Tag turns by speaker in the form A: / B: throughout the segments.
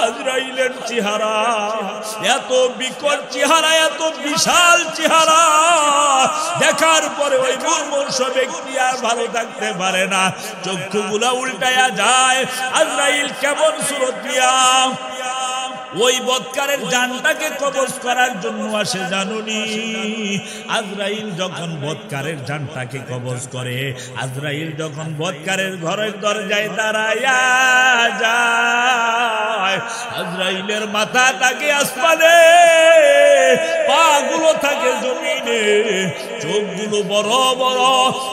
A: আজরাইলের চেহারা এত বিকট চেহারা, এত বিশাল চেহারা দেখার পরে ওই মুমূর্ষ ব্যক্তি আর ভালো থাকতে পারে না, চক্ষুগুলা উল্টায়া যায়। আজরাইল কেমন সুরত নিয়া ওই বৎকারের জানটাকে কবজ করার জন্য আসে জানুনি। আজরাইল যখন বৎকারের জানটাকে কবজ করে, আজরাইল যখন বৎকারের ঘরের দরজায় দাঁড়ায়া যায়, আজরাইলের মাথা থাকে আসমানে, পা গুলো থাকে জমিনে, চোখগুলো বড় বড়,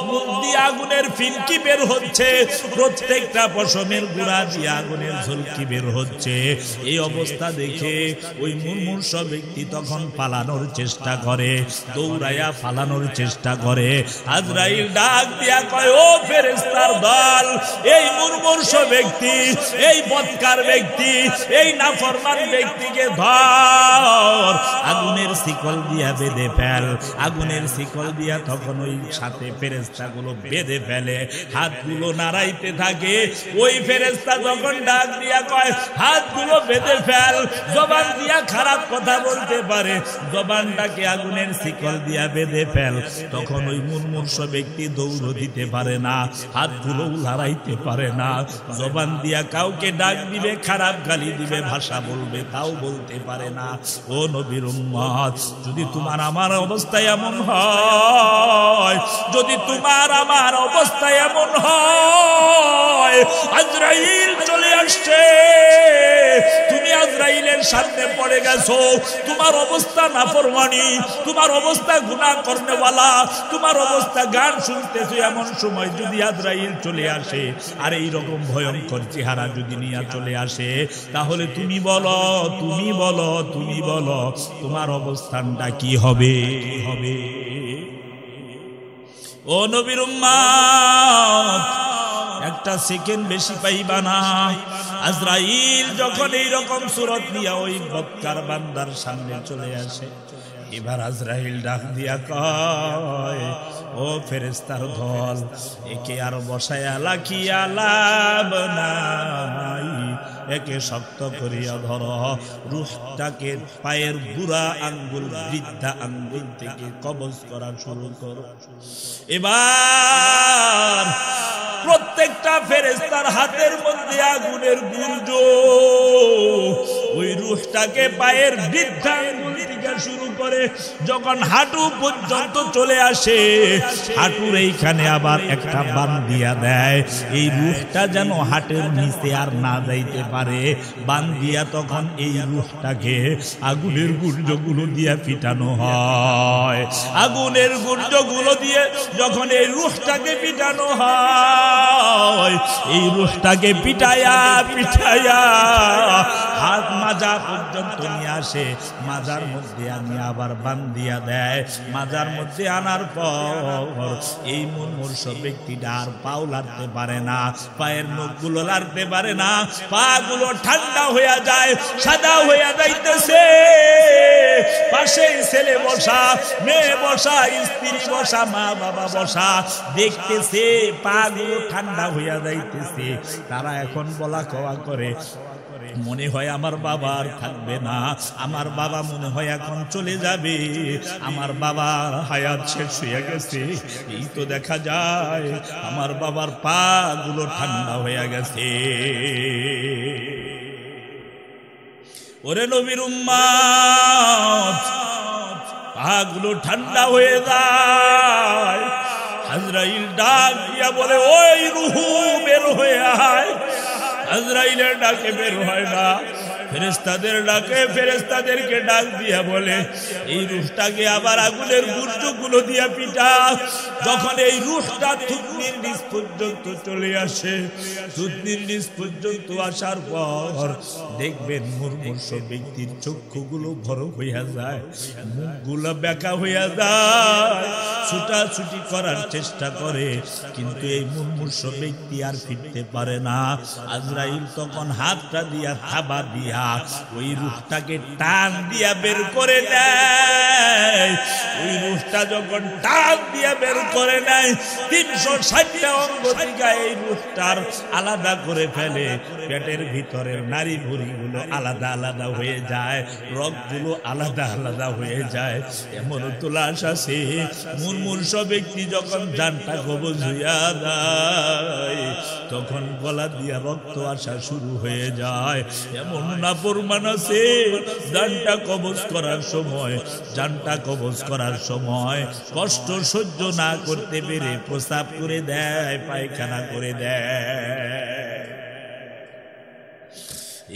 A: মুখ দিয়ে আগুনের ফিনকি বের হচ্ছে, প্রত্যেকটা পশমের গুড়া দিয়ে আগুনের ঝলকি বের হচ্ছে। এই অবস্থা দেখে ওই মুমূর্ষ ব্যক্তি তখন পালানোর চেষ্টা করে, দৌড়াইয়া পালানোর চেষ্টা করে। আজরাইল ডাক দিয়া কয়, ও ফেরেশতার দল, এই মুমূর্ষ ব্যক্তি, এই বদকার ব্যক্তি, এই নাফরমান ব্যক্তিকে ধর, আগুনের শিকল দিয়া বেঁধে ফেল। আগুনের শিকল দিয়া তখন ওই সাথে ফেরেশতাগুলো বেঁধে ফেলে, হাতগুলো নাড়াইতে থাকে। ওই ফেরেশতা যখন ডাক দিয়া কয়, হাতগুলো বেঁধে ফেল, জবান দিয়া খারাপ কথা বলতে পারে, জবানটাকে আগুনের শিকল দিয়া বেঁধে ফেল, তখন ওই মুমূর্ষ ব্যক্তি দৌড় দিতে পারে না, হাতগুলো লড়াইতে পারে না, জবান দিয়া কাউকে ডাক দিবে, খারাপ গালি দিবে, ভাষা বলবে, তাও বলতে পারে না। ও নবীর উম্মত, যদি তোমার আমার অবস্থা এমন হয়, যদি তোমার আমার অবস্থা এমন হয়, আজরাইল চলে আসছে, তুমি আজরাইলের সামনে পড়ে গেছো, তোমার অবস্থা নাফরমানি, তোমার অবস্থা গুনাহ করনেওয়ালা, তোমার অবস্থা গান শুনতেছো, এমন সময় যদি আজরাইল চলে আসে আর এই রকম ভয়ঙ্কর চেহারা যদি নিয়ে চলে আসে, তাহলে তুমি বলো, তুমি বলো, তুমি বলো, তোমার অবস্থানটা কি হবে? হবে ও নবীর উম্মত, একটা সেকেন্ড বেশি পাইবা না। আজরাইল যখন এই রকম সুরত নিয়ে ওই বদকার বান্দার সামনে চলে আসে, এবার আজরাইল ডাক দিয়া কয়, ও ফেরেশতার দল, একে আর বসায়া লাখিয়া লাভ নাই, একে শক্ত করিয়া ধর, রূহটাকে পায়ের বুড়া আঙ্গুল, বৃদ্ধা আঙ্গুল থেকে কবজ করা শুরু করো। এবার প্রত্যেকটা ফেরেশতার হাতের মধ্যে আগুনের গুর্জ, ওই রূহটাকে পায়ের বৃদ্ধা আঙ্গুল থেকে শুরু করে যখন হাঁটু পর্যন্ত চলে আসে, হাঁটুর এইখানে আবার একটা বান দিয়া দেয়, এই রূহটা যেন হাটের নিচে আর না যাইতে পারে, বান দিয়া তখন এই রূহটাকে আগুনের গুর্জগুলো দিয়া পিটানো হয়। আগুনের গুর্জগুলো দিয়ে যখন এই রূহটাকে পিটানো হয়, এই রূহটাকে পিটায়া পিটায়া হাত মাজা পর্যন্ত নিয়ে আসে, মাজার মধ্যে আনি আবার বান্ধিয়া দেয়। মাজার মধ্যে আনার পর এই মুমূর্ষ ব্যক্তিটা আর পাও লাড়তে পারে না, পায়ের নখগুলো লাড়তে পারে না, পা গুলো ঠান্ডা হয়ে যায়, সাদা হয়ে যাইতেছে। পাশে ছেলে বসা, মেয়ে বসা, স্ত্রী বসা, মা বাবা বসা, দেখতেছে পা গুলো ঠান্ডা হইয়া যাইতেছে। তারা এখন বলা কওয়া করে, মনে হয় আমার বাবা আর থাকবে না, আমার বাবা মনে হয় এখন চলে যাবে, আমার বাবার হায়াত শেষ হয়ে গেছে, এই তো দেখা যায় আমার বাবার পা গুলো ঠান্ডা হয়ে গেছে। ওরে নবীর উম্মত, পা গুলো ঠান্ডা হয়ে যায়। আজরাইল ডাক দিয়া বলে, ওই রূহু বের হয়ে আয়। আজরাইলের ডাকে বের হয় না, ফেরেশতাদের ডাকে, ফেরেশতাদেরকে ডাক দিয়া বলে, এই রূহটাকে আবার আগুনের গুর্জগুলো দিয়া পিটা। যখন এই রূহটা থুতনির নিচ পর্যন্ত চলে আসে, থুতনির নিচ পর্যন্ত আসার পর দেখবেন মুমূর্ষ ব্যক্তির চক্ষুগুলো বড় হইয়া যায়, মুখগুলো বেঁকা হইয়া যায়, ছুটাছুটি করার চেষ্টা করে, কিন্তু এই মুমূর্ষ ব্যক্তি আর ফিরতে পারে না। আজরাইল তখন হাতটা দিয়া থাবা দিয়া না, ওই রূহটাকে টান দিয়া বের করে নেয়। ওই রূহটা যখন টান দিয়া বের করে নেয় 360টা অঙ্গ থেকে এই রূহটার আলাদা করে ফেলে। পেটের ভিতরের নারী ভুঁড়িগুলো আলাদা আলাদা হয়ে যায়, রগগুলো আলাদা আলাদা হয়ে যায়। এমন তুলাস আছে মুমূর্ষ ব্যক্তি যখন জানটা কবজ হইয়া যায় তখন গলা দিয়া রক্ত আসা শুরু হয়ে যায়। এমন নাফরমান আছে জানটা কবজ করার সময় কষ্ট সহ্য না করতে পেরে প্রস্রাব করে দেয়, পায়খানা করে দেয়।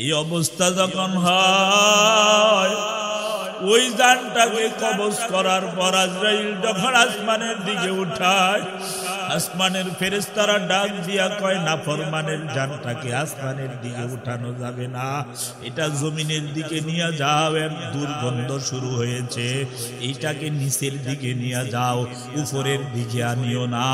A: এই অবস্থা যখন হয় ওই জানটাকে কবজ করার পর আজরাইল যখন আসমানের দিকে উঠায়, আসমানের ফেরেশতারা ডাক দিয়া কয় নাফরমানের জানটাকে আসমানের দিকে উঠানো যাবে না, এটা জমিনের দিকে নিয়ে যাও, এর দুর্গন্ধ শুরু হয়েছে, এইটাকে নিচের দিকে নিয়ে যাও, উপরের দিকে আনিও না।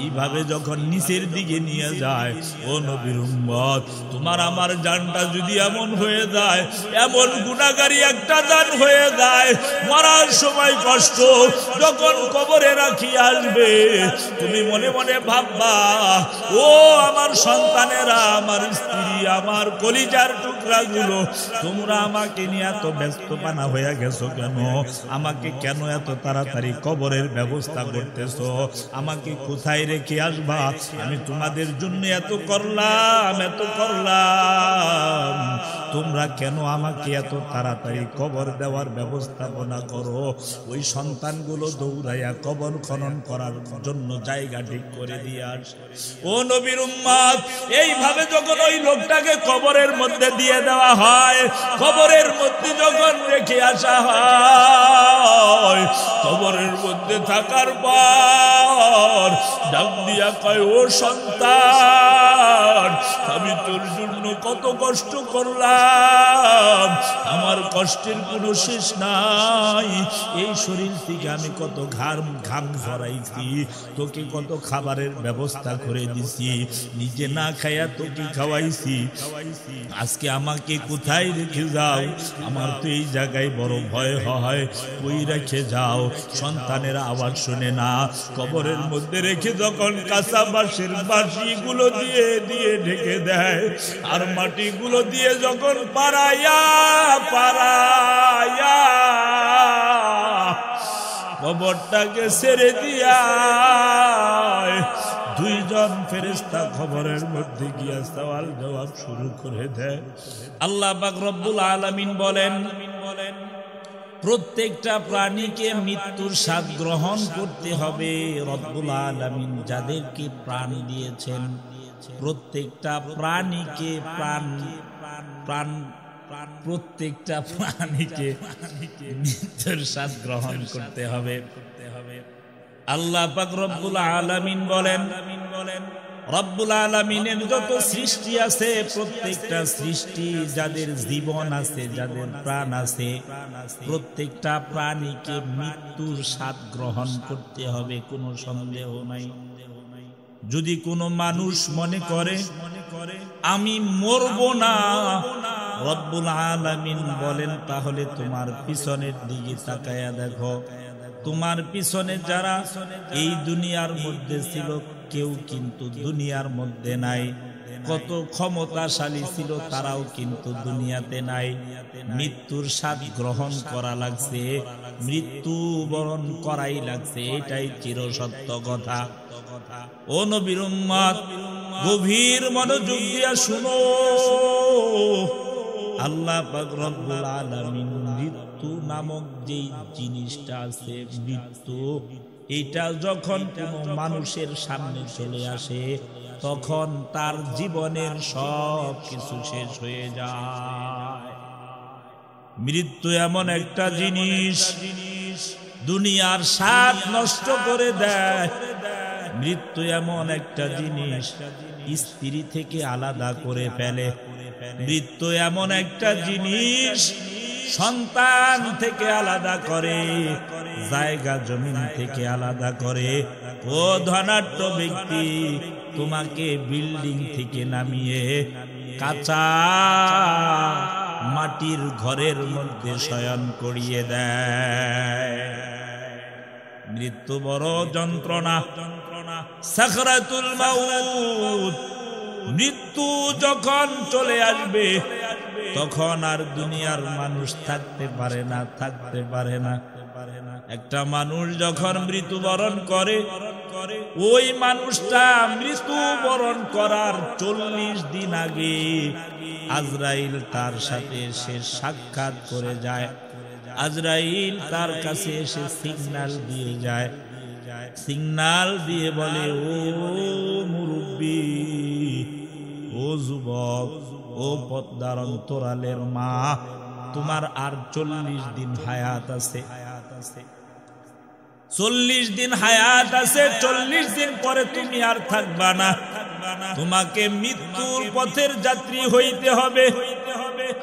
A: এইভাবে যখন নিচের দিকে নিয়ে যায়, ও নবীর উম্মত তোমার আমার জানটা যদি এমন হয়ে যায়, এমন গুনাহগারী একটা জান হয়ে যায়, মরার সময় কষ্ট, যখন কবরে রাখি আসবে তুমি মনে মনে ভাববা, ও আমার সন্তানেরা, আমার স্ত্রী, আমার কলিজার টুকরাগুলো, তোমরা আমাকে নিয়ে এত ব্যস্তপানা হয়ে গেছো কেন? আমাকে কেন এত তাড়াতাড়ি কবরের ব্যবস্থা করতেছো? আমাকে কোথায় রেখে আসবা? আমি তোমাদের জন্য এত করলাম, তোমরা কেন আমাকে এত তাড়াতাড়ি কবর দেওয়ার ব্যবস্থাপনা করো? ওই সন্তানগুলো দৌড়াইয়া কবর খনন করার জন্য জায়গা ঠিক করে দিয়ে আসে। ও নবীর উম্মত, এইভাবে যখন ওই লোকটাকে কবরের মধ্যে দিয়ে দেওয়া হয়, কবরের মধ্যে যখন রেখে আসা হয়, কবরের মধ্যে থাকার পর ডাক দিয়া কয়, ও সন্তান, আমি তোর জন্য কত কষ্ট করলাম, আমার কষ্টের কোনো শেষ নাই। এই শরীর থেকে আমি কত ঘাম ঝরাইছি, তোকে কত খাবারের ব্যবস্থা করে দিছি, নিজে না খাইয়া তোকে খাওয়াইছি, আজকে আমাকে কোথায় রেখে যাও? আমার তো এই জায়গায় বড় ভয় হয়, কই রেখে যাও? সন্তানের আওয়াজ শুনে না, কবরের মধ্যে রেখে যখন কাঁচা বাঁশের বাঁশিগুলো দিয়ে দিয়ে ঢেকে দেয়, আর মাটিগুলো দিয়ে যখন পাড়াইয়া কবরটাকে ছেড়ে দিয়া দুইজন ফেরেশতা খবরের মধ্যে গিয়া সওয়াল জবাব শুরু করে দেয়। আল্লাহ পাক রব্বুল আলামিন বলেন, প্রত্যেকটা প্রাণীকে মৃত্যুর স্বাদ গ্রহণ করতে হবে। রব্বুল আলামিন যাদেরকে প্রাণ দিয়েছেন, প্রত্যেকটা প্রাণীকে প্রত্যেকটা প্রাণীকে মৃত্যুর স্বাদ গ্রহণ করতে হবে। আল্লাহ পাক রব্বুল আলামিন বলেন, রব্বুল আলামিনের যত সৃষ্টি আছে, প্রত্যেকটা সৃষ্টি যাদের জীবন আছে, যাদের প্রাণ আছে, প্রত্যেকটা প্রাণীকে মৃত্যুর স্বাদ গ্রহণ করতে হবে, কোনো সন্দেহ নাই। যদি কোনো মানুষ মনে করে আমি মরব না, রব্বুল আলামিন বলেন তাহলে তোমার পিছনের দিকে তাকায়া দেখো, তোমার পিছনে যারা এই দুনিয়ার মধ্যে ছিল কেউ কিন্তু দুনিয়ার মধ্যে নাই। কত ক্ষমতাশালী ছিল তারাও কিন্তু দুনিয়াতে নাই। মৃত্যুর স্বাদ গ্রহণ করা লাগছে, মৃত্যু বরণ করাই লাগছে, এটাই চিরসত্য কথা। ও নবীর উম্মত, গভীর মনোযোগ দিয়া শুনো, আল্লাহ পাক রব্বুল আলামিন মৃত্যু নামক যেই জিনিসটা আছে, মৃত্যু, এটা যখন কোনো মানুষের সামনে চলে আসে তখন তার জীবনের সব কিছু শেষ হয়ে যায়। মৃত্যু এমন একটা জিনিস দুনিয়ার স্বাদ নষ্ট করে দেয়। মৃত্যু এমন একটা জিনিস স্ত্রী থেকে আলাদা করে ফেলে। মৃত্যু এমন একটা জিনিস সন্তান থেকে আলাদা করে, জায়গা জমিন থেকে আলাদা করে। ও ধনাঢ্য ব্যক্তি, তোমাকে বিল্ডিং থেকে নামিয়ে কাঁচা মাটির ঘরের মধ্যে শয়ন করিয়ে দেয়। মৃত্যু বড় যন্ত্রণা, সাকরাতুল মাউত। মৃত্যু যখন চলে আসবে তখন আর দুনিয়ার মানুষ থাকতে পারে না, থাকতে পারে না। একটা মানুষ যখন মৃত্যুবরণ করে, ওই মানুষটা মৃত্যুবরণ করার 40 দিন আগে আজরাইল তার সাথে এসে সাক্ষাৎ করে যায়। আজরাইল তার কাছে এসে সিগন্যাল দিয়ে যায়, সিগন্যাল দিয়ে বলে, ও মুরব্বী, ও যুবক, ও পদ্মার অন্তরালের মা, তোমার আর 40 দিন হায়াত আছে। 40 দিন হায়াত আছে। 40 দিন পরে তুমি আর থাকবা না, তোমাকে মৃত্যুর পথের যাত্রী হইতে হবে।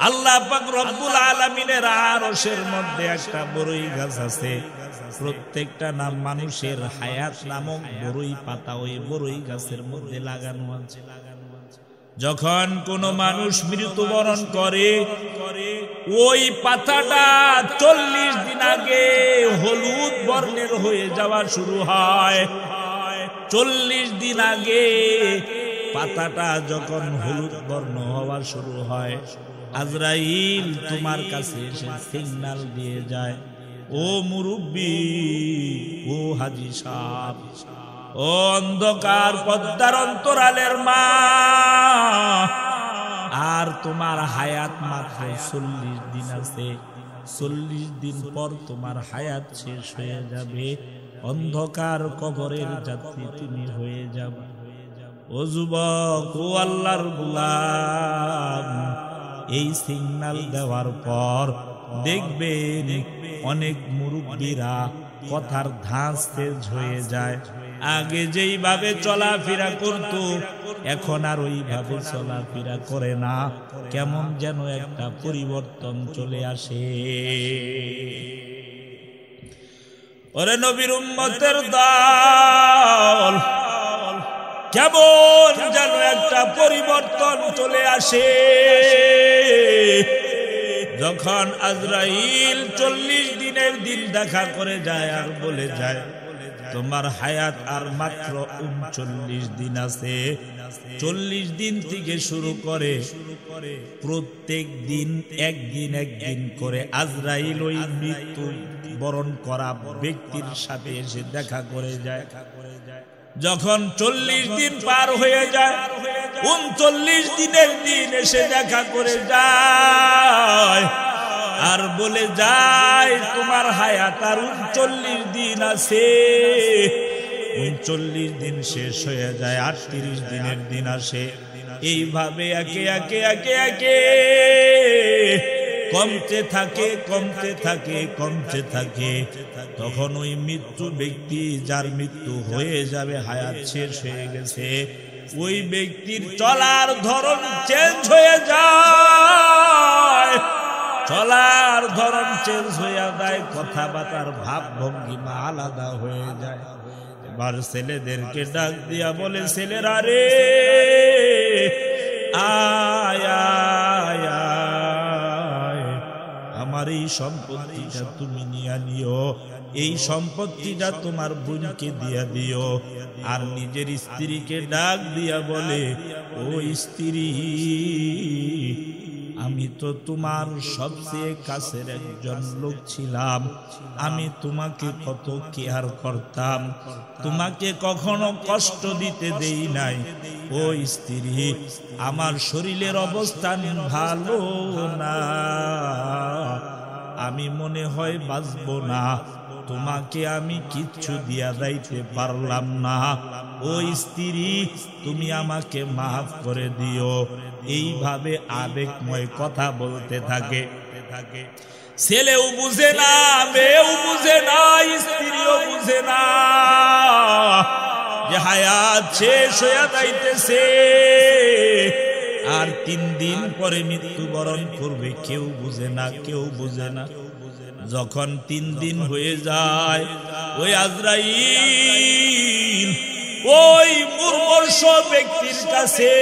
A: আল্লাহ পাক রব্বুল আলামিনের আরশের মধ্যে একটা বড়ই গাছ আছে, প্রত্যেকটা নাম মানুষের হায়াত নামক বড়ই পাতা ওই বড়ই গাছের মধ্যে লাগানো আছে। যখন কোন মানুষ মৃত্যুবরণ করে, ওই পাতাটা 40 দিন আগে হলুদ বর্ণের হয়ে যাওয়া শুরু হয়। 40 দিন আগে পাতাটা যখন হলুদ বর্ণ হওয়া শুরু হয়, আজরাইল তোমার কাছে এসে সিগন্যাল দিয়ে যায়, ও মুরব্বী, ও হাজী সাহেব, ও অন্ধকার পদ্মার অন্তরালের মা, আর তোমার হায়াত মাত্র 40 দিন আছে। 40 দিন পর তোমার হায়াত শেষ হয়ে যাবে, অন্ধকার কবরের যাত্রী তুমি হয়ে যাবে। ও যুবক, ও আল্লাহর গোলাম, এই সিগন্যাল দেওয়ার পর দেখবেন অনেক মুরব্বীরা কথার ধাঁচ তেজ হয়ে যায়। আগে যেইভাবে চলাফেরা করত, এখন আর ওইভাবে চলাফেরা করে না, কেমন যেন একটা পরিবর্তন চলে আসে। ওরে নবীর উম্মতের দল, কেমন যেন একটা পরিবর্তন চলে আসে যখন আজরাইল 40 দিনের দিন দেখা করে যায় আর বলে যায়, তোমার হায়াত আর মাত্র 39 দিন আছে। 40 দিন থেকে শুরু করে প্রত্যেক দিন একদিন একদিন করে আজরাইল ওই মৃত্যু বরণ করা ব্যক্তির সাথে এসে দেখা করে যায়। যখন 40 দিন পার হয়ে যায়, 39 দিনের দিন এসে দেখা করে যায় আর বলে যায়, তোমার হায়াত আর 39 দিন আছে। 39 দিন শেষ হয়ে যায়, 38 দিনের দিন আসে। এইভাবে একে একে একে একে কমতে থাকে, কমতে থাকে, কমতে থাকে। তখন ওই মৃত্যু ব্যক্তি, যার মৃত্যু হয়ে যাবে, হায়াত শেষ হয়ে গেছে, ওই ব্যক্তির চলার ধরন চেঞ্জ হয়ে যায়, চলার ধরন চেঞ্জ হয়ে যায়, কথাবার্তার ভাব ভঙ্গিমা আলাদা হয়ে যায়। এবার ছেলেদেরকে ডাক দিয়া বলে, ছেলেরা রে, আয় আয় আয়, আমার এই সম্পত্তিটা তুমি নিয়ে নিও, এই সম্পত্তিটা তোমার বোনকে দিয়া দিও। আর নিজের স্ত্রীকে ডাক দিয়া বলে, ও স্ত্রী, আমি তো তোমার সবচেয়ে কাছের একজন লোক ছিলাম, আমি তোমাকে কত কেয়ার করতাম, তোমাকে কখনো কষ্ট দিতে দেই নাই। ও স্ত্রী, আমার শরীরের অবস্থান ভালো না, আমি মনে হয় বাঁচবো না, তোমাকে আমি কিচ্ছু দিয়া যাইতে পারলাম না। ও স্ত্রী, তুমি আমাকে মাফ করে দিও। এইভাবে আবেগময় কথা বলতে থাকে। ছেলেও বুঝে না, মেয়েও বুঝে না, স্ত্রীও বুঝে না যে হায়াত শেষ হয়ে যাইতেছে আর 3 দিন পরে মৃত্যুবরণ করবে। কেউ বুঝে না, কেউ বুঝে না। যখন 3 দিন হয়ে যায়, ওই আজরাইল ওই মুমূর্ষ ব্যক্তির কাছে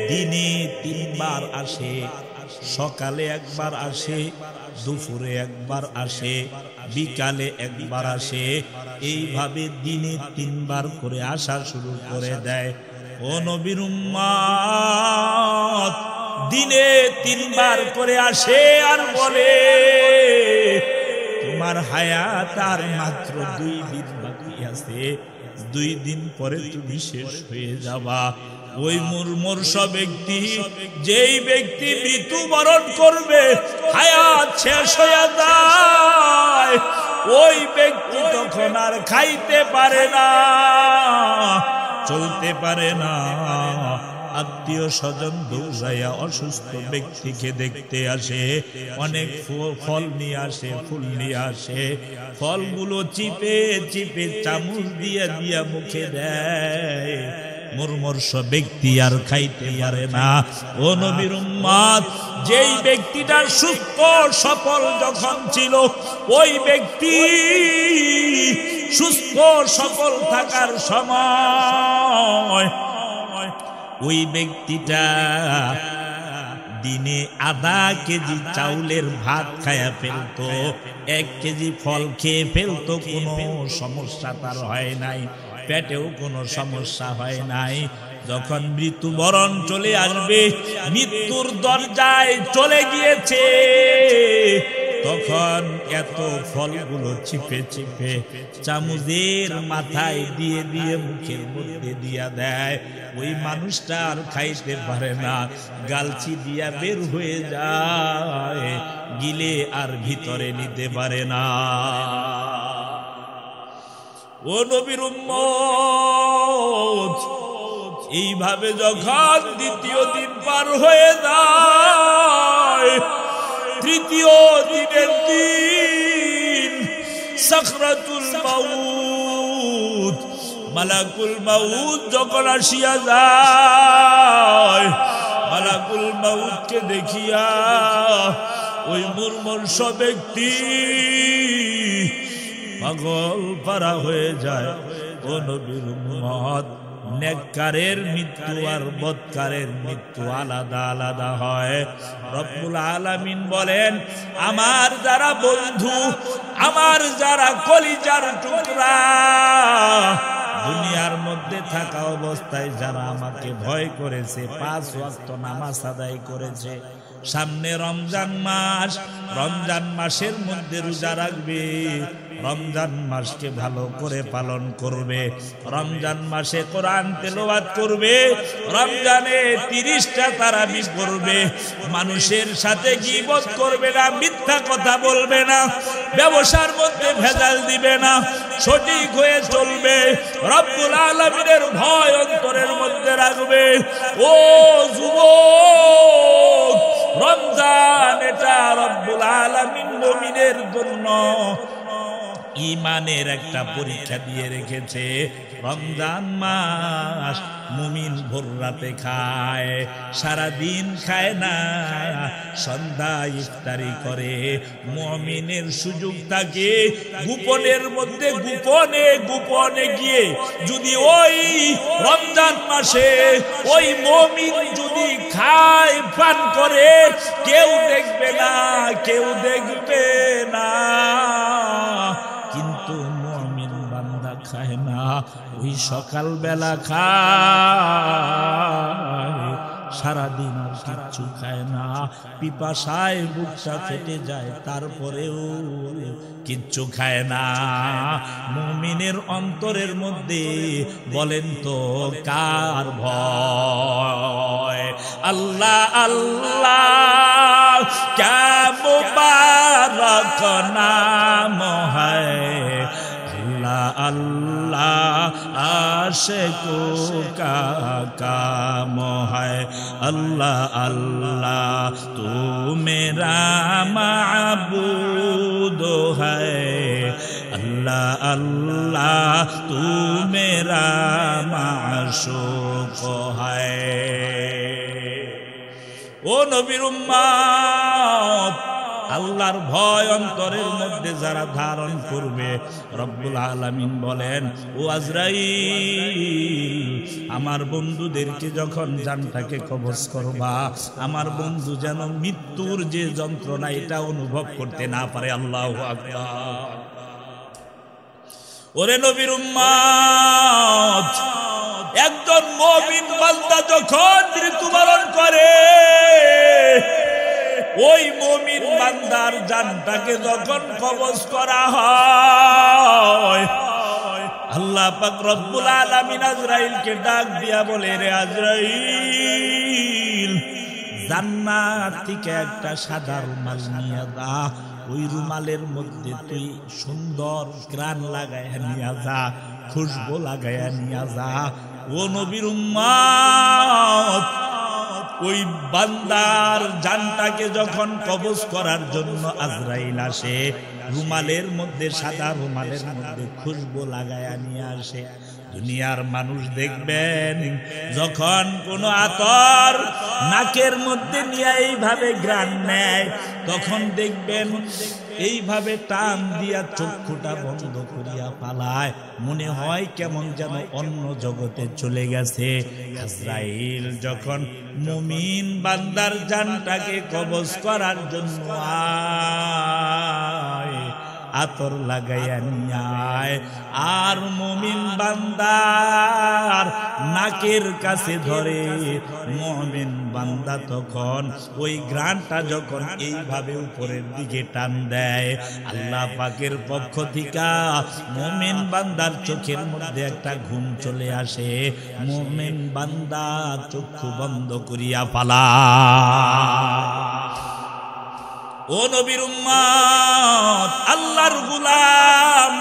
A: দিনে 3 বার আসে, সকালে একবার আসে, দুপুরে একবার আসে, বিকালে একবার আসে। এইভাবে দিনে 3 বার করে আসা শুরু করে দেয়। ও নবীর উম্মত, দিনে 3 বার করে আসে আর বলে তোমার হায়াত আর মাত্র 2 দিন বাকি আছে, 2 দিন পরে তুমি শেষ হয়ে যাবা। ওই মুমূর্ষ ব্যক্তি, যেই ব্যক্তি মৃত্যুবরণ করবে, হায়াত শেষ হয়ে যায়, ওই ব্যক্তি তখন আর খাইতে পারে না, চলতে পারে না। আত্মীয় স্বজন দৌড়াইয়া অসুস্থ ব্যক্তিকে দেখতে আসে, অনেক ফল নিয়ে আসে, ফুল নিয়ে আসে, ফলগুলো চিপে চিপে চামচ দিয়ে দিয়া মুখে দেয়। মুমূর্ষ ব্যক্তি আর খাইতে পারে না। ও নবীর উম্মত, যেই ব্যক্তিটার সুস্থ সফল যখন ছিল, ওই ব্যক্তি সুস্থ সফল থাকার সময় ওই ব্যক্তিটা দিনে আধা কেজি চাউলের ভাত খায়া ফেলতো, 1 কেজি ফল খেয়ে ফেলতো, কোনো সমস্যা তার হয় নাই, পেটেও কোনো সমস্যা হয় নাই। যখন মৃত্যুবরণ চলে আসবে, মৃত্যুর দরজায় চলে গিয়েছে, তখন এত ফলগুলো চিপে চিপে চামচের মাথায় দিয়ে দিয়ে মুখের মধ্যে দিয়া দেয়। ওই মানুষটা আর খাইতে পারে না, গালচি দিয়া বের হয়ে যায়, গিলে আর ভিতরে নিতে পারে না। ও নবীর উম্মত, এইভাবে যখন 2য় দিন পার হয়ে যায়, 3য় দিনের দিন সাকরাতুল মাউত, মালাকুল মাউত যখন আসিয়া যায়, মালাকুল মাউতকে দেখিয়া ওই মুমূর্ষ ব্যক্তি পাগল পারা হয়ে যায়। ও নবীর উম্মত, নেককারের মৃত্যু আর বদকারের মৃত্যু আলাদা আলাদা হয়। রব্বুল আলামিন বলেন, আমার যারা বন্ধু, আমার যারা কলিজার টুকরা, দুনিয়ার মধ্যে থাকা অবস্থায় যারা আমাকে ভয় করেছে, 5 ওয়াক্ত নামাজ আদায় করেছে, সামনে রমজান মাস, রমজান মাসের মধ্যে রোজা রাখবে, রমজান মাসকে ভালো করে পালন করবে, রমজান মাসে কোরআন তেলাওয়াত করবে, রমজানে 30টা তারাবি করবে, মানুষের সাথে গীবত করবে না, মিথ্যা কথা বলবে না, ব্যবসার মধ্যে ভেজাল দিবে না, সঠিক হয়ে চলবে, রব্বুল আলামিনের ভয় অন্তরের মধ্যে রাখবে। ও যুবক, রমজান এটা রব্বুল আলামিন মুমিনের জন্য ইমানের একটা পরীক্ষা দিয়ে রেখেছে। রমজান মাস মুমিন ভোর রাতে খায়, সারাদিন খায় না, সন্ধ্যা ইফতারি করে। মুমিনের সুযোগ থাকে গোপনের মধ্যে গোপনে গোপনে গিয়ে যদি ওই রমজান মাসে ওই মুমিন যদি খায় পান করে, কেউ দেখবে না, কেউ দেখবে না, কিন্তু মুমিন বান্দা খায় না, ওই সকালবেলা খায়, সারাদিন আর কিচ্ছু খায় না, পিপাসায় বুকটা ফেটে যায়, তারপরেও কিচ্ছু খায় না। মুমিনের অন্তরের মধ্যে বলেন তো কার ভয়? আল্লাহ আল্লাহ ক্যা মুবারক নাম হ্যায়, আল্লাহ আল্লাহ আশিকো কা কাম হ্যায়, আল্লাহ আল্লাহ তু মেরা মাবুদ হ্যায়, আল্লাহ আল্লাহ তু মেরা মাশুক হ্যায়। ও নবীর উম্মত, আল্লাহর ভয় অন্তরের মধ্যে যারা ধারণ করবে, রব্বুল আলামিন বলেন, ও আজরাইল, আমার বন্ধুদেরকে যখন জানটাকে কবজ করবা, আমার বন্ধু যেন মৃত্যুর যে যন্ত্রণা এটা অনুভব করতে না পারে। আল্লাহু আকবার। ওরে নবীর উম্মত, একজন মুমিন বান্দা যখন মৃত্যুবরণ করে, ওই মুমিন বান্দার জানটাকে যখন কবজ করা হয়, আল্লাহ পাক রব্বুল আলামিন আজরাইলকে ডাক দিয়া বলে, রে আজরাইল, জান্নাত থেকে একটা সাদা রুমাল নিয়ে যা, ওই রুমালের মধ্যে তুই সুন্দর ঘ্রাণ লাগাইয়া নিয়ে যা, খুশবু লাগাইয়া নিয়ে যা। ও নবীর উম্মত, ওই বান্দার জানটাকে যখন কবজ করার জন্য আজরাইল আসে, রুমালের মধ্যে, সাদা রুমালের মধ্যে খুশবু লাগাইয়া নিয়ে আসে। দুনিয়ার মানুষ দেখবেন, যখন কোন আতর নাকের মধ্যে নিয়ে এইভাবে ঘ্রাণ নেয়, তখন দেখবেন এইভাবে টান দিয়া চক্ষুটা বন্ধ করিয়া পালায়, মনে হয় কেমন যেন অন্য জগতে চলে গেছে। আজরাইল যখন মুমিন বান্দার জানটাকে কবজ করার জন্য আতর লাগাইয়া নিয়ায়, আর মুমিন বান্দার নাকের কাছে ধরে, মুমিন বান্দা তখন ওই ঘ্রাণটা যখন এইভাবে উপরের দিকে টান দেয়, আল্লাহ পাকের পক্ষ থেকে মুমিন বান্দার চোখের মধ্যে একটা ঘুম চলে আসে, মুমিন বান্দা চক্ষু বন্ধ করিয়া পালায়। ও নবীর উম্মত, আল্লাহর গোলাম,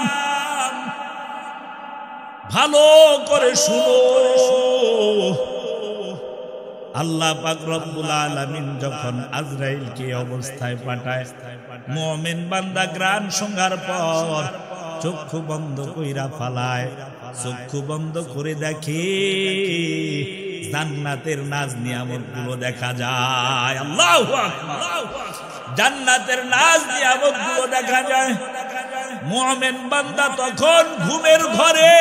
A: ভালো করে শুনো, আল্লাহ পাক রব্বুল আলামিন যখন আজরাইলকে অবস্থায় পাঠায়, মুমিন বান্দা ঘ্রাণ শোঁঘার পর চক্ষু বন্ধ কইরা ফালায়, চক্ষু বন্ধ করে দেখে জান্নাতের নাজ নিয়ামত গুলো দেখা যায়। আল্লাহু আকবার। জান্নাতের নাজ নিয়ামত গুলো দেখা যায়। মুমিন বান্দা তখন ঘুমের ঘরে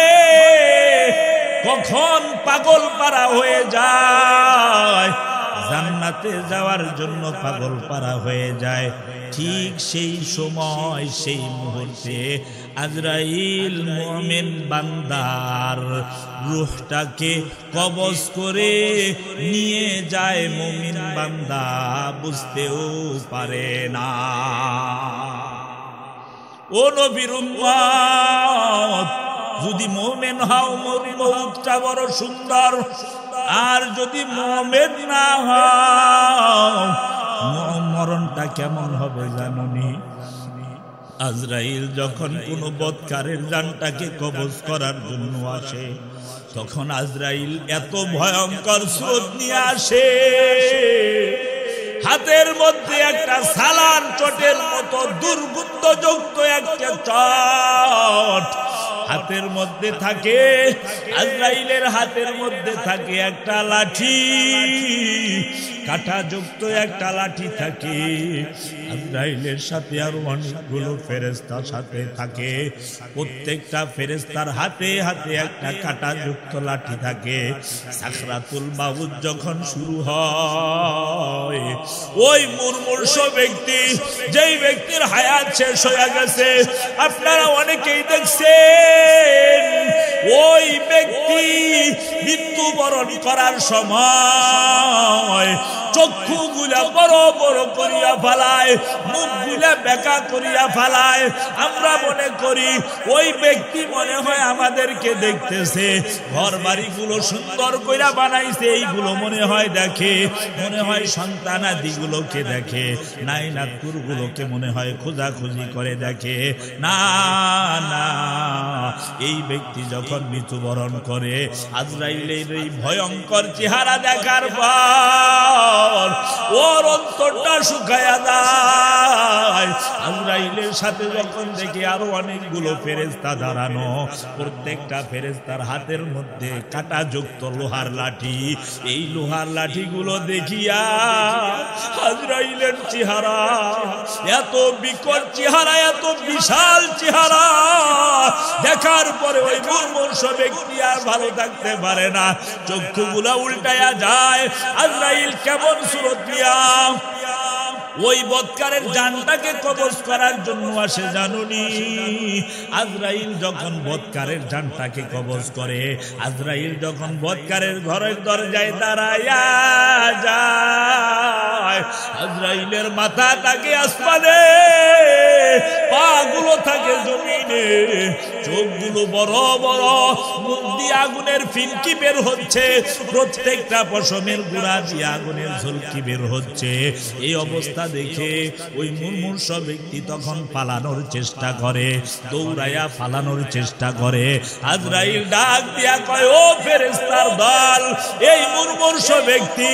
A: কখন পাগল পারা হয়ে যায়, জান্নাতে যাওয়ার জন্য পাগল পারা হয়ে যায়, ঠিক সেই সময়, সেই মুহূর্তে আজরাইল মুমিন বান্দার রূহটাকে কবজ করে নিয়ে যায়। মুমিন বান্দা বুঝতেও পারে না। ও নবীর উম্মত, যদি মুমিন হও, মৌতটা বড় সুন্দর, আর যদি মুমিন না হও, মরণটা কেমন হবে জানোনি? আজরাইল যখন কোন বদকারের জানটাকে কবজ করার জন্য আসে, তখন আজরাইল এত ভয়ঙ্কর স্রোত নিয়ে আসে, হাতের মধ্যে একটা সালান চটের মতো দুর্গন্ধযুক্ত একটা চট হাতের মধ্যে থাকে। আজরাইলের হাতের মধ্যে থাকে একটা লাঠি, কাঁটাযুক্ত একটা লাঠি থাকে। আজরাইলের সাথে আরো অনেকগুলো ফেরেশতা সাথে থাকে, প্রত্যেকটা ফেরেশতার হাতে হাতে একটা কাঁটাযুক্ত লাঠি থাকে। সাকরাতুল মাউত যখন শুরু হয়, ওই মুমূর্ষ ব্যক্তি, যেই ব্যক্তির হায়াত শেষ হয়ে গেছে, আপনারা অনেকেই দেখছেন, ওই ব্যক্তি মৃত্যুবরণ করার সময় চক্ষুগুলা বড় বড় করিয়া ফেলায়, মুখগুলা বেঁকা করিয়া ফেলায়। আমরা মনে করি ওই ব্যক্তি মনে হয় আমাদেরকে দেখতেছে, ঘর বাড়িগুলো সুন্দর কইরা বানাইছে এইগুলো মনে হয় দেখে, মনে হয় সন্তানাদিগুলোকে দেখে, নাইনাতকুরগুলোকে মনে হয় খোঁজাখুঁজি করে দেখে। না না, এই ব্যক্তি যখন মৃত্যুবরণ করে, আজরাইলের এই ভয়ঙ্কর চেহারা দেখার পর ওর অন্তরটা শুকায়া যায়। আজরাইলের সাথে যখন দেখে আরো অনেকগুলো ফেরেশতা দাঁড়ানো, প্রত্যেকটা ফেরেশতার হাতের মধ্যে কাঁটাযুক্ত লোহার লাঠি। এই লোহার লাঠিগুলো দেখিয়া আজরাইলের চেহারা এত বিকট চেহারা, এত বিশাল চেহারা দেখার পরে ওই মুমূর্ষ ব্যক্তি আর ভালো থাকতে পারে না, চক্ষুগুলা উল্টায়া যায়। আজরাইল কেমন সুরত নিয়া ওই বদকারের জানটাকে কবজ করার জন্য আসে জানুনি। আজরাইল যখন বদকারের জানটাকে কবজ করে, আজরাইল যখন বদকারের ঘরের দরজায় দাঁড়ায়া যায়, আজরাইলের মাথা থাকে আসমানে, পাগুলো থাকে জমিনে, চোখগুলো বড় বড়, মুখ দিয়ে আগুনের ফিনকি বের হচ্ছে, প্রত্যেকটা পশমের গুড়া দিয়ে আগুনের ঝলকি বের হচ্ছে। এই অবস্থা দেখে ওই মুমূর্ষ ব্যক্তি তখন পালানোর চেষ্টা করে, দৌড়াইয়া পালানোর চেষ্টা করে। আজরাইল ডাক দিয়া কয়, ও ফেরেশতার দল, এই মুমূর্ষ ব্যক্তি,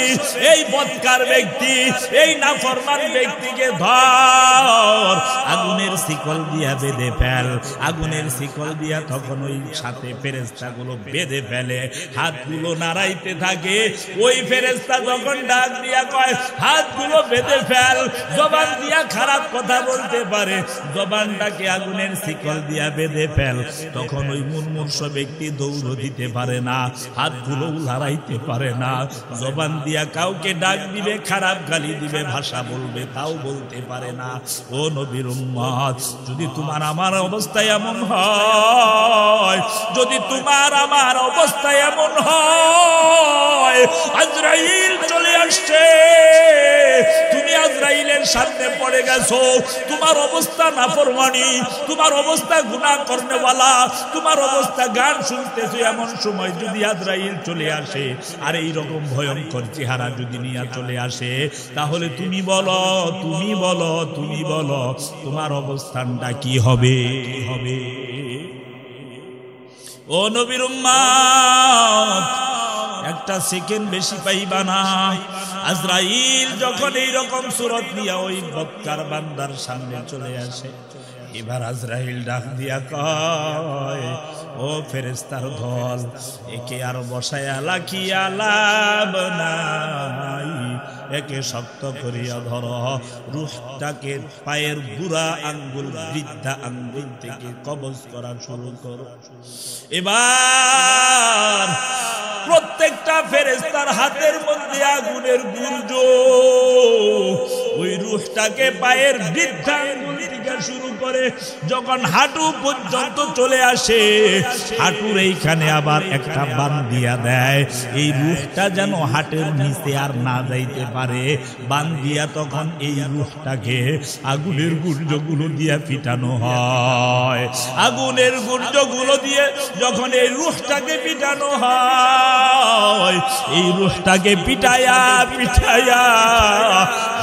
A: এই বদকার ব্যক্তি, এই নাফরমান ব্যক্তিকে ধর, আগুনের শিকল দিয়া বেঁধে ফেল। আগুনের শিকল দিয়া তখন ওই সাথে ফেরেশতাগুলো বেঁধে ফেলে, হাতগুলো নাড়াইতে থাকে। ওই ফেরেশতা যখন ডাক দিয়া কয়, হাতগুলো বেঁধে ফেল, জবান দিয়া খারাপ কথা বলতে পারে, জবানটাকে আগুনের শিকল দিয়া বেঁধে ফেল, তখন ওই মুমূর্ষ ব্যক্তি দৌড় দিতে পারে না, হাতগুলো লড়াইতে পারে না, জবান দিয়া কাউকে ডাক দিবে, খারাপ গালি দিবে, ভাষা বলবে, তাও বলতে পারে না। ও নবীর উম্মত, যদি তোমার আমার অবস্থা এমন হয়, যদি তোমার আমার অবস্থা এমন হয়, আজরাইল চলে আসছে, তুমি আজরাইলের সামনে পড়ে গেছো, তোমার অবস্থা নাফরমানি, তোমার অবস্থা গুনাহ করনেওয়ালা, তোমার অবস্থা গান শুনতেছো, এমন সময় যদি আজরাইল চলে আসে আর এই রকম ভয়ঙ্কর চেহারা যদি নিয়ে চলে আসে, তাহলে তুমি বলো, তুমি বলো, তুমি বলো, তোমার অবস্থানটা কি হবে? হবে ও নবীর উম্মত, একটা সেকেন্ড বেশি পাইবা না। আজরাইল যখন এইরকম সুরত নিয়ে ওই বদকার বান্দার সামনে চলে আসে, এবার আজরাইল ডাক দিয়া কয়, ও ফেরেশতার দল, একে আর বসায়া লাখিয়া লাভ নাই, একে শক্ত করিয়া ধর, রূহটাকে পায়ের বুড়া আঙ্গুল, বৃদ্ধা আঙ্গুল থেকে কবজ করা শুরু করো। এবার প্রত্যেকটা ফেরেশতার হাতের মধ্যে আগুনের গুর্জ, ওই রূহটাকে পায়ের বৃদ্ধা আঙ্গুল থেকে শুরু করে যখন হাঁটু পর্যন্ত চলে আসে, হাঁটুর এইখানে আবার একটা বান দিয়া দেয়, এই রূহটা যেন হাটের নিচে আর না যাইতে পারে, বান দিয়া তখন এই রূহটাকে আগুনের গুর্জগুলো দিয়া পিটানো হয়। আগুনের গুর্জগুলো দিয়ে যখন এই রূহটাকে পিটানো হয়, এই রূহটাকে পিটায়া পিটায়া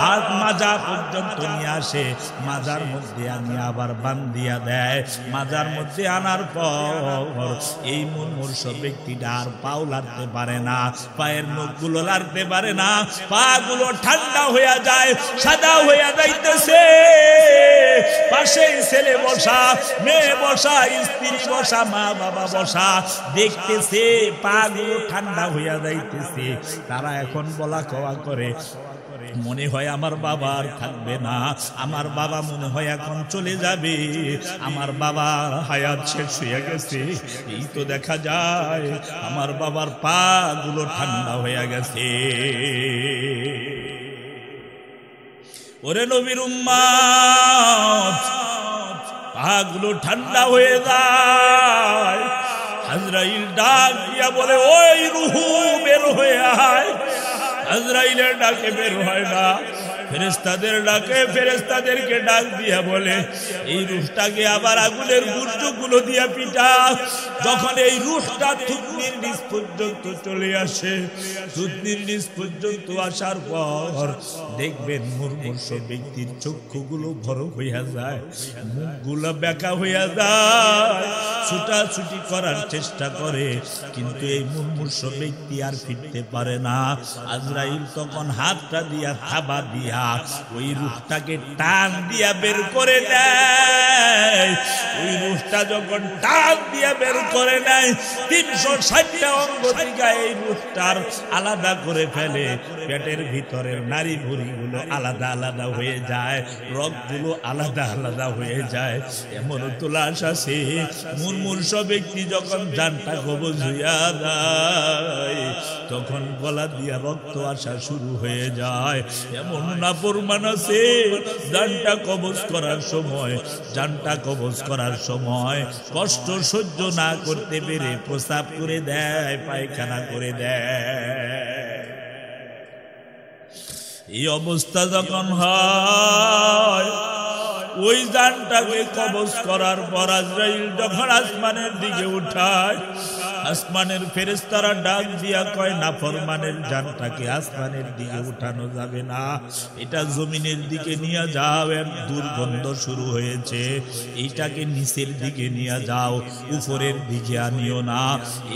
A: হাত মাজা পর্যন্ত নিয়ে আসে, মাজার মধ্যে আনি আবার বান্ধিয়া দেয়। মাজার মধ্যে আনার পর এই মুমূর্ষ ব্যক্তিটা আর পাও লাড়তে পারে না, পায়ের নখগুলো লাড়তে পারে না, পা গুলো ঠান্ডা হয়ে যায়, সাদা হয়ে যাইতেছে। পাশে ছেলে বসা, মেয়ে বসা, স্ত্রী বসা, মা বাবা বসা, দেখতেছে পা গুলো ঠান্ডা হইয়া যাইতেছে। তারা এখন বলা কওয়া করে, মনে হয় আমার বাবা আর থাকবে না, আমার বাবা মনে হয় এখন চলে যাবে, আমার বাবার হায়াত শেষ হয়ে গেছে। এই তো দেখা যায় আমার বাবার পা গুলো ঠান্ডা হয়ে গেছে। ওরে নবীর উম্মত, পা গুলো ঠান্ডা হয়ে যায়। আজরাইল ডাক দিয়া বলে, ওই রূহ বের হয়ে আয়। আজরাইলের ডাকে বের হয় না, ফেরেশতাদের ডাকে, ফেরেশতাদেরকে ডাক দিয়া বলে এই রূহটাকে আবার আগুনের গুর্জগুলো দিয়া পিটা। যখন এই রূহটা থুতনির নিচ পর্যন্ত চলে আসে, থুতনির নিচ পর্যন্ত আসার পর দেখবেন মুমূর্ষ ব্যক্তির চক্ষুগুলো বড় হইয়া যায়, মুখগুলো বেঁকা হইয়া যায়, ছুটাছুটি করার চেষ্টা করে, কিন্তু এই মুমূর্ষ ব্যক্তি আর ফিরতে পারে না। আজরাইল তখন হাতটা দিয়া থাবা দিয়া ওই রূহটাকে টান দিয়া বের করে নেয়। ওই রূহটা যখন টান দিয়া বের করে নেয়, 360টা অঙ্গ থেকে এই রূহটার আলাদা করে ফেলে। পেটের ভিতরের নারী ভুঁড়িগুলো আলাদা আলাদা হয়ে যায়, রগগুলো আলাদা আলাদা হয়ে যায়। এমন তুলাস আছে মুমূর্ষ ব্যক্তি যখন জানটা কবজ হইয়া যায়, তখন গলা দিয়া রক্ত আসা শুরু হয়ে যায়। এমন নাফরমান আছে জানটা কবজ করার সময়, জানটা কবজ করার সময় কষ্ট সহ্য না করতে পেরে প্রস্রাব করে দেয়, পায়খানা করে দেয়। এই অবস্থা যখন হয়, ওই জানটাকে কবজ করার পর আজরাইল যখন আসমানের দিকে উঠায়, আসমানের ফেরেশতারা ডাক দিয়া কয় নাফরমানের জানটাকে আসমানের দিকে উঠানো যাবে না, এটা জমিনের দিকে নিয়ে যাও, এর দুর্গন্ধ শুরু হয়েছে, এইটাকে নিচের দিকে নিয়ে যাও, উপরের দিকে আনিও না।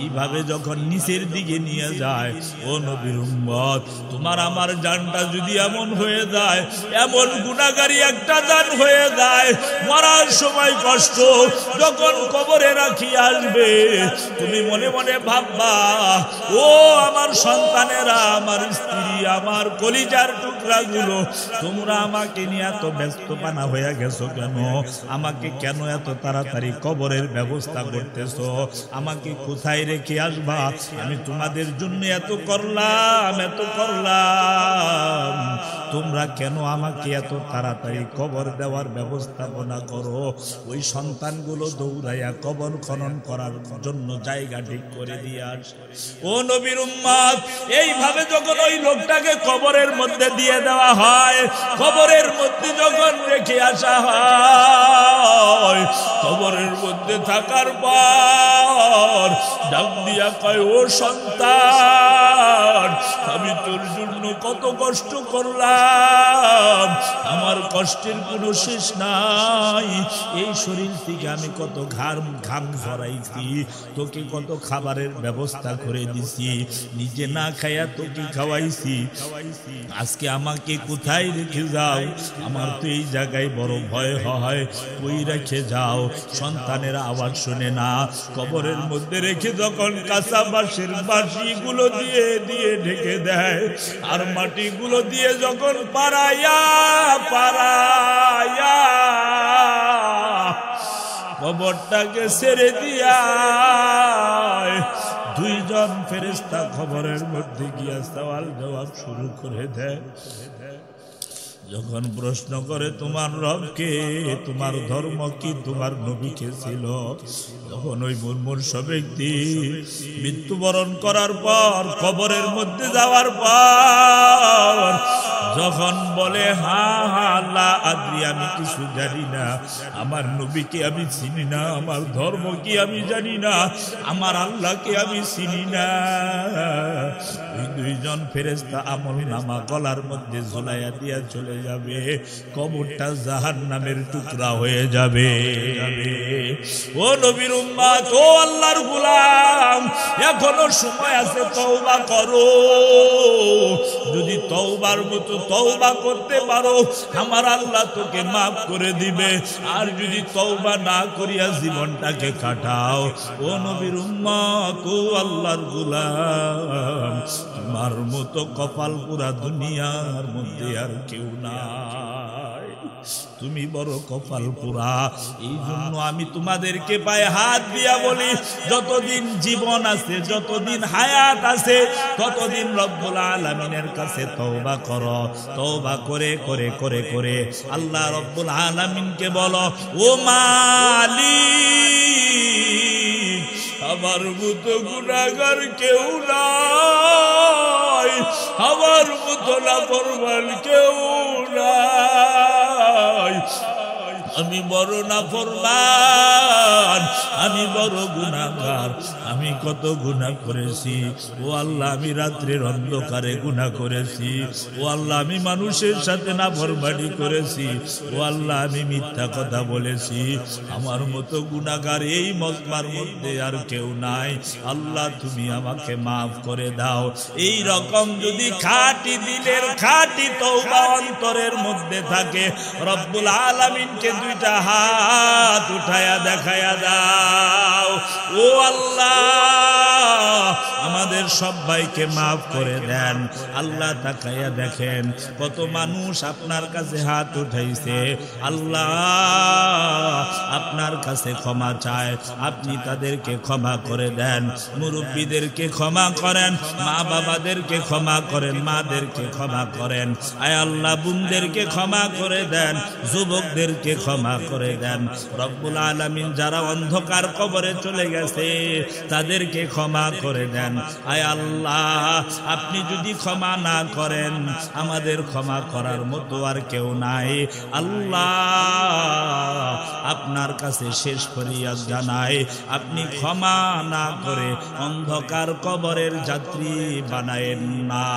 A: এইভাবে যখন নিচের দিকে নিয়ে যায়, ও নবীর উম্মত, তোমার আমার জানটা যদি এমন হয়ে যায়, এমন গুনাহগারী একটা জান হয়ে যায়, মরার সময় কষ্ট, যখন কবরে রাখি আসবে, তুমি মনে মনে ভাববা, ও আমার সন্তানেরা, আমার স্ত্রী, আমার কলিজার টুকরা গুলো, তোমরা আমাকে নিয়ে এত ব্যস্তপানা হয়ে গেছো কেন? আমাকে কেন এত তাড়াতাড়ি কবরের ব্যবস্থা করতেছো? আমাকে কোথায় রেখে আসবা? আমি তোমাদের জন্য এত করলাম, এত করলাম, তোমরা কেন আমাকে এত তাড়াতাড়ি কবর দেওয়ার ব্যবস্থাপনা করো? ওই সন্তানগুলো দৌড়াইয়া কবর খনন করার জন্য জায়গা ঠিক করে দিয়ে আসে। ও নবীর উম্মত, এইভাবে যখন ওই লোকটাকে কবরের মধ্যে দিয়ে দেওয়া হয়, কবরের মধ্যে যখন রেখে আসা হয়, কবরের মধ্যে থাকার পর ডাক দিয়া কয়, ও সন্তান, আমি তোর জন্য কত কষ্ট করলাম, আমার কষ্টের কোনো শেষ নাই। এই শরীর থেকে আমি কত ঘাম ঝরাইছি, তোকে কত খাবারের ব্যবস্থা করে দিছি, নিজে না খাইয়া তোকে খাওয়াইছি, আজকে আমাকে কোথায় রেখে যাও? আমার তো এই জায়গায় বড় ভয় হয়, কই রেখে যাও? সন্তানের আওয়াজ শুনে না, কবরের মধ্যে রেখে যখন কাঁচা বাঁশের বাঁশিগুলো দিয়ে দিয়ে ঢেকে দেয়, আর মাটিগুলো দিয়ে যখন পাড়াইয়া পাড়াইয়া কবরটাকে ছেড়ে দিয়া, দুইজন ফেরেশতা খবরের মধ্যে গিয়া সওয়াল জবাব শুরু করে দেয়। যখন প্রশ্ন করে তোমার রবকে, তোমার ধর্ম কি, তোমার নবী কে ছিল, তখন ওই মুমূর্ষ ব্যক্তি মৃত্যুবরণ করার পর, কবরের মধ্যে যাওয়ার পর যখন বলে, হা হা লা আদ্রি, আমি কিছু জানি না, আমার নবীকে আমি চিনি না, আমার ধর্ম কি আমি জানি না, আমার আল্লাহকে আমি চিনি না, ওই দুইজন ফেরেশতা আমল নামা গলার মধ্যে ঝুলাইয়া দিয়া চলে যাবে, কবরটা জাহান্নামের টুকরা হয়ে যাবে। ও নবীর উম্মত, ও আল্লাহর গোলাম, এখনো সময় আছে, তওবা করো। যদি তওবার মতো তওবা করতে পারো, আমার আল্লাহ তোকে মাফ করে দিবে। আর যদি তওবা না করিয়া জীবনটাকে কাটাও, ও নবীর উম্মত, ও আল্লাহর গোলাম, তোমার মতো কপাল পুরা দুনিয়ার মধ্যে আর কেউ নাই, তুমি বড় কপাল পুরা। এই জন্য আমি তোমাদেরকে পায়ে হাত দিয়া বলি, যতদিন জীবন আছে, যতদিন হায়াত আছে, ততদিন রব্বুল আলামিনের কাছে তওবা করো। তওবা করে করে করে করে আল্লাহ রব্বুল আলামিনকে বলো, ও মালিক, আমার মতো গুনাহগার কেউ নাই, আমার মতো নাফরমান কেউ নাই। আমি বড় নাফরমান, আমি বড় গুনাহগার, আমি কত গুনাহ করেছি ও আল্লাহ। আমি রাত্রের অন্ধকারে গুনাহ করেছি ও আল্লাহ, আমি মানুষের সাথে নাফরমানি করেছি ও আল্লাহ, আমি মিথ্যা কথা বলেছি। আমার মতো গুনাহগার এই মজমার মধ্যে আর কেউ নাই। আল্লাহ তুমি আমাকে মাফ করে দাও। এই রকম যদি খাঁটি দিলের খাঁটি তওবা অন্তরের মধ্যে থাকে, রব্বুল আলামিনকে দুইটা হাত উঠায়া দেখায়া দাও। ও আল্লাহ আমাদের সবাইকে মাফ করে দেন। আল্লাহ তাকায়া দেখেন কত মানুষ আপনার কাছে হাত উঠাইছে। আল্লাহ আপনার কাছে ক্ষমা চায়, আপনি তাদেরকে ক্ষমা করে দেন। মুরব্বীদেরকে ক্ষমা করেন, মা বাবাদেরকে ক্ষমা করেন, মাদেরকে ক্ষমা করেন। আয় আল্লাহ বোনদেরকে ক্ষমা করে দেন, যুবকদেরকে ক্ষমা করে দেন। রব্বুল আলামিন যারা অন্ধকার কবরে চলে গেছে তাদেরকে ক্ষমা করে দেন। আয় আল্লাহ আপনি যদি ক্ষমা না করেন আমাদের ক্ষমা করার মতো আর কেউ নাই। আল্লাহ আপনার কাছে শেষ ফরিয়াদ জানাই, আপনি ক্ষমা না করে অন্ধকার কবরের যাত্রী বানায়েন না।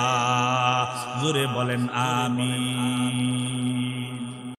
A: জোরে বলেন আমিন।